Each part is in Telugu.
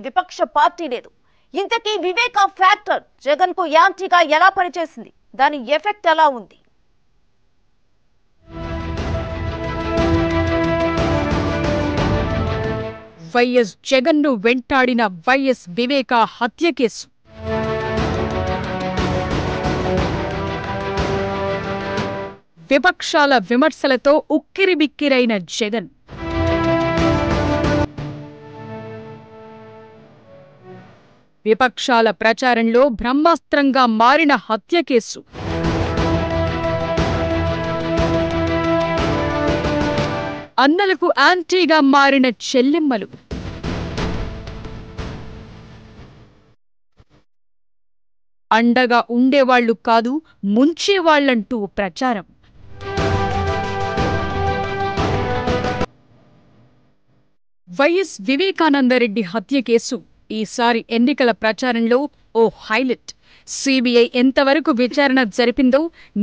విపక్ష పార్టీ లేదు. ఇంతకీ వివేక ఫ్యాక్టర్ జగన్ కు యాంటీగా ఎలా పనిచేసింది, దాని ఎఫెక్ట్ ఎలా ఉంది? వైఎస్ జగన్ ను వెంటాడిన వైఎస్ వివేక హత్య కేసు. విపక్షాల విమర్శలతో ఉక్కిరిబిక్కిరైన జగన్. విపక్షాల ప్రచారంలో బ్రహ్మాస్త్రంగా మారిన హత్య కేసు. అన్నలకు యాంటీగా మారిన చెల్లెమ్మలు. అండగా ఉండేవాళ్లు కాదు, ముంచేవాళ్లంటూ ప్రచారం. వైఎస్ వివేకానందరెడ్డి హత్య కేసు ఈసారి ఎన్నికల ప్రచారంలో ఓ హైలైట్. సిబిఐ ఎంతవరకు విచారణ జరిపిందో,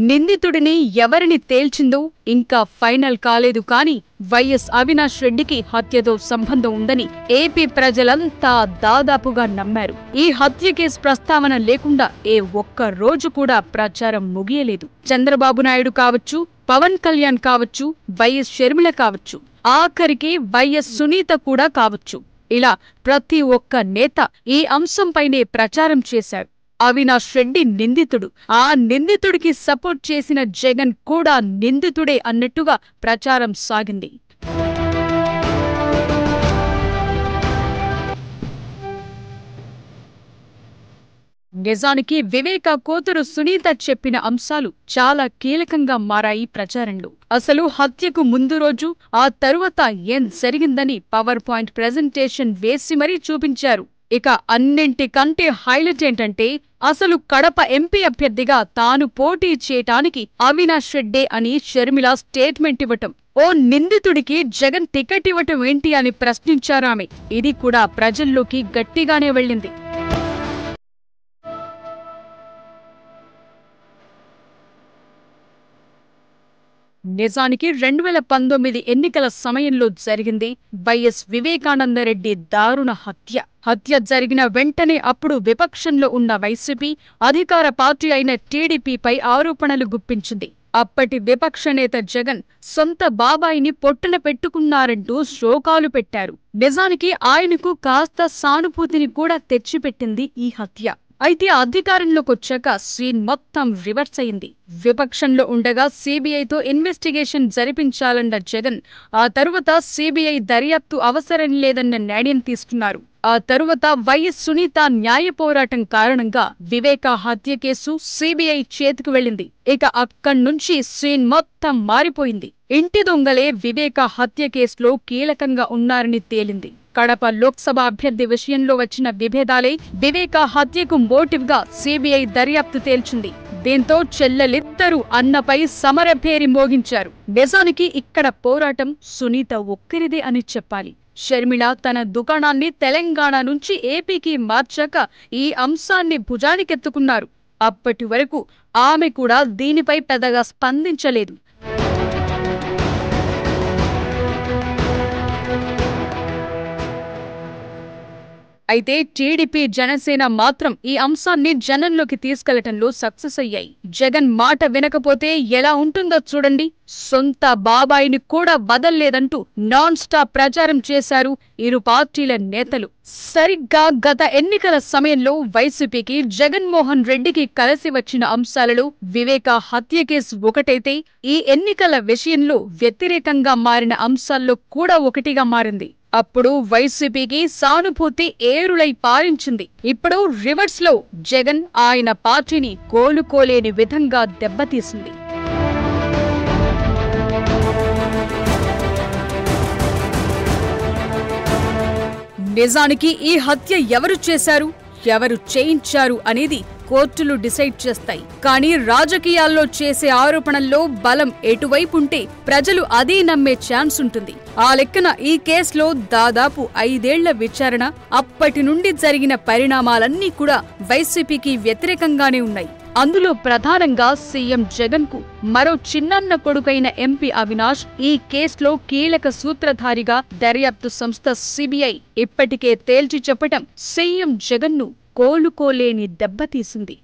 నిందితుడిని ఎవరిని తేల్చిందో ఇంకా ఫైనల్ కాలేదు. కానీ వైఎస్ అవినాష్ రెడ్డికి హత్యతో సంబంధం ఉందని ఏపీ ప్రజలంతా దాదాపుగా నమ్మారు. ఈ హత్య కేసు ప్రస్తావన లేకుండా ఏ ఒక్క రోజు కూడా ప్రచారం ముగియలేదు. చంద్రబాబు నాయుడు కావచ్చు, పవన్ కళ్యాణ్ కావచ్చు, వైఎస్ షర్మిల కావచ్చు, ఆఖరికి వైఎస్ సునీత కూడా కావచ్చు, ఇలా ప్రతి ఒక్క నేత ఈ అంశంపైనే ప్రచారం చేశారు. అవినాష్ రెడ్డి నిందితుడు, ఆ నిందితుడికి సపోర్ట్ చేసిన జగన్ కూడా నిందితుడే అన్నట్టుగా ప్రచారం సాగింది. నిజానికి వివేక కూతురు సునీత చెప్పిన అంశాలు చాలా కీలకంగా మారాయి ప్రచారంలో. అసలు హత్యకు ముందు రోజు, ఆ తరువాత ఏం జరిగిందని పవర్ పాయింట్ ప్రెజెంటేషన్ వేసి మరీ చూపించారు. ఇక అన్నింటికంటే హైలైట్ ఏంటంటే, అసలు కడప ఎంపీ అభ్యర్థిగా తాను పోటీ చేయటానికి అవినాష్ రెడ్డే అని షర్మిల స్టేట్మెంట్ ఇవ్వటం. ఓ నిందితుడికి జగన్ టికెట్ ఇవ్వటం ఏంటి అని ప్రశ్నించారామె. ఇది కూడా ప్రజల్లోకి గట్టిగానే వెళ్ళింది. నిజానికి 2019 ఎన్నికల సమయంలో జరిగింది వైఎస్ వివేకానందరెడ్డి దారుణ హత్య. హత్య జరిగిన వెంటనే అప్పుడు విపక్షంలో ఉన్న వైసీపీ అధికార పార్టీ అయిన టీడీపీపై ఆరోపణలు గుప్పించింది. అప్పటి విపక్ష నేత జగన్ సొంత బాబాయిని పొట్టన పెట్టుకున్నారంటూ శోకాలు పెట్టారు. నిజానికి ఆయనకు కాస్త సానుభూతిని కూడా తెచ్చిపెట్టింది ఈ హత్య. అయితే అధికారంలోకి వచ్చాక సీన్ మొత్తం రివర్స్ అయింది. విపక్షంలో ఉండగా సిబిఐతో ఇన్వెస్టిగేషన్ జరిపించాలన్న జగన్ ఆ తరువాత సిబిఐ దర్యాప్తు అవసరం లేదన్న నిర్ణయం తీసుకున్నారు. ఆ తరువాత వైఎస్ సునీత న్యాయ పోరాటం కారణంగా వివేక హత్య కేసు సిబిఐ చేతికి వెళ్ళింది. ఇక అక్కడ్నుంచి సీన్ మొత్తం మారిపోయింది. ఇంటి దొంగలే వివేక హత్య కేసులో కీలకంగా ఉన్నారని తేలింది. కడప లోక్సభ అభ్యర్థి విషయంలో వచ్చిన విభేదాలే వివేక హత్యకు మోటివ్ గా సిబిఐ దర్యాప్తు తేల్చింది. దీంతో చెల్లెలిద్దరూ అన్నపై సమరభేరి మోగించారు. నిజానికి ఇక్కడ పోరాటం సునీత ఒక్కరిదే అని చెప్పాలి. షర్మిల తన దుకాణాన్ని తెలంగాణ నుంచి ఏపీకి మార్చాక ఈ అంశాన్ని భుజానికెత్తుకున్నారు. అప్పటి వరకు ఆమె కూడా దీనిపై పెద్దగా స్పందించలేదు. అయితే టీడీపీ, జనసేన మాత్రం ఈ అంశాన్ని జనంలోకి తీసుకెళ్లటంలో సక్సెస్ అయ్యాయి. జగన్ మాట వినకపోతే ఎలా ఉంటుందో చూడండి, సొంత బాబాయిని కూడా వదల్లేదంటూ నాన్ స్టాప్ ప్రచారం చేశారు ఇరు పార్టీల నేతలు. సరిగ్గా గత ఎన్నికల సమయంలో వైసీపీకి జగన్మోహన్ రెడ్డికి కలిసి వచ్చిన అంశాలలో వివేక హత్య కేసు ఒకటైతే, ఈ ఎన్నికల విషయంలో వ్యతిరేకంగా మారిన అంశాల్లో కూడా ఒకటిగా మారింది. అప్పుడు వైసీపీకి సానుభూతి ఏరులై పారించింది. ఇప్పుడు రివర్స్ లో జగన్ ఆయన పార్టీని కోలుకోలేని విధంగా దెబ్బతీసింది. నిజానికి ఈ హత్య ఎవరు చేశారు, ఎవరు చేయించారు అనేది కోర్టులు డిసైడ్ చేస్తాయి. కానీ రాజకీయాల్లో చేసే ఆరోపణల్లో బలం ఎటువైపు ఉంటే ప్రజలు అదే నమ్మే ఛాన్స్ ఉంటుంది. ఆ లెక్కన ఈ కేసులో దాదాపు 5 ఏళ్ల విచారణ, అప్పటి నుండి జరిగిన పరిణామాలన్నీ కూడా వైసీపీకి వ్యతిరేకంగానే ఉన్నాయి. అందులో ప్రధానంగా సీఎం జగన్ కు మరో చిన్నన్న కొడుకైన ఎంపీ అవినాష్ ఈ కేసులో కీలక సూత్రధారిగా దర్యాప్తు సంస్థ సిబిఐ ఇప్పటికే తేల్చి చెప్పటం సీఎం జగన్ ను కోలుకోలేని దెబ్బతీసింది.